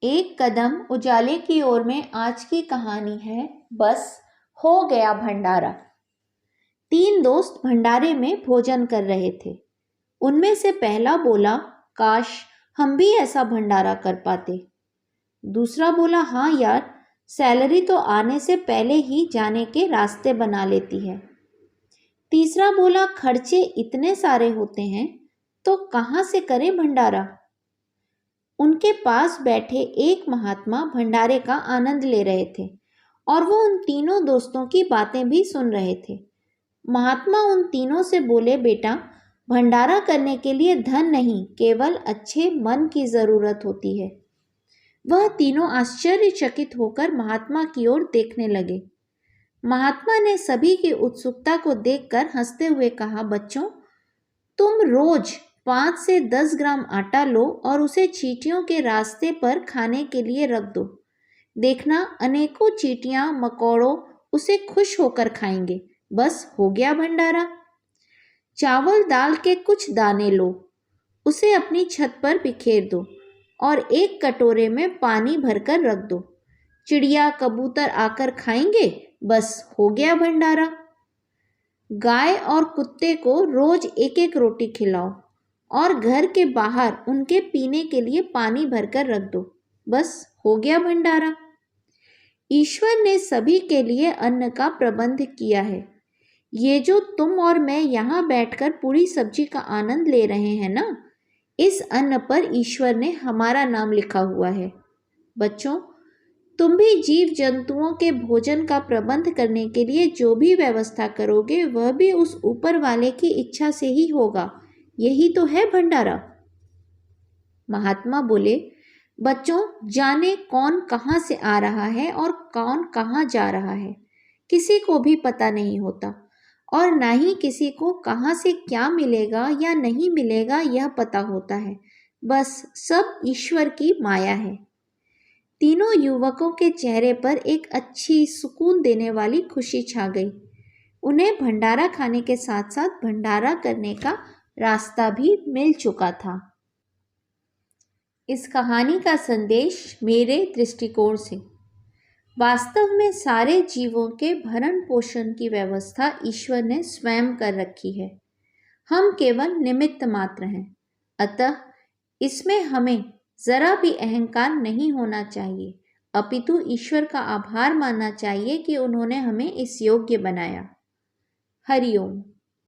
एक कदम उजाले की ओर में आज की कहानी है बस हो गया भंडारा। 3 दोस्त भंडारे में भोजन कर रहे थे। उनमें से पहला बोला, काश हम भी ऐसा भंडारा कर पाते। दूसरा बोला, हाँ यार, सैलरी तो आने से पहले ही जाने के रास्ते बना लेती है। तीसरा बोला, खर्चे इतने सारे होते हैं तो कहाँ से करें भंडारा। उनके पास बैठे एक महात्मा भंडारे का आनंद ले रहे थे और वो उन तीनों दोस्तों की बातें भी सुन रहे थे। महात्मा उन तीनों से बोले, बेटा, भंडारा करने के लिए धन नहीं, केवल अच्छे मन की जरूरत होती है। वह तीनों आश्चर्यचकित होकर महात्मा की ओर देखने लगे। महात्मा ने सभी की उत्सुकता को देखकर हंसते हुए कहा, बच्चों, तुम रोज 5 से 10 ग्राम आटा लो और उसे चींटियों के रास्ते पर खाने के लिए रख दो। देखना, अनेकों चींटियां मकोड़ों उसे खुश होकर खाएंगे। बस हो गया भंडारा। चावल दाल के कुछ दाने लो, उसे अपनी छत पर बिखेर दो और एक कटोरे में पानी भरकर रख दो। चिड़िया कबूतर आकर खाएंगे। बस हो गया भंडारा। गाय और कुत्ते को रोज एक एक रोटी खिलाओ और घर के बाहर उनके पीने के लिए पानी भरकर रख दो। बस हो गया भंडारा। ईश्वर ने सभी के लिए अन्न का प्रबंध किया है। ये जो तुम और मैं यहाँ बैठकर पूरी सब्जी का आनंद ले रहे हैं ना, इस अन्न पर ईश्वर ने हमारा नाम लिखा हुआ है। बच्चों, तुम भी जीव जंतुओं के भोजन का प्रबंध करने के लिए जो भी व्यवस्था करोगे वह भी उस ऊपर वाले की इच्छा से ही होगा। यही तो है भंडारा। महात्मा बोले, बच्चों, जाने कौन कहाँ से आ रहा है और कौन कहाँ जा रहा है, किसी को भी पता नहीं होता और ना ही किसी को कहाँ से क्या मिलेगा या नहीं मिलेगा यह पता होता है। बस सब ईश्वर की माया है। तीनों युवकों के चेहरे पर एक अच्छी सुकून देने वाली खुशी छा गई। उन्हें भंडारा खाने के साथ साथ भंडारा करने का रास्ता भी मिल चुका था। इस कहानी का संदेश मेरे दृष्टिकोण से, वास्तव में सारे जीवों के भरण पोषण की व्यवस्था ईश्वर ने स्वयं कर रखी है। हम केवल निमित्त मात्र हैं। अतः इसमें हमें जरा भी अहंकार नहीं होना चाहिए, अपितु ईश्वर का आभार मानना चाहिए कि उन्होंने हमें इस योग्य बनाया। हरिओम।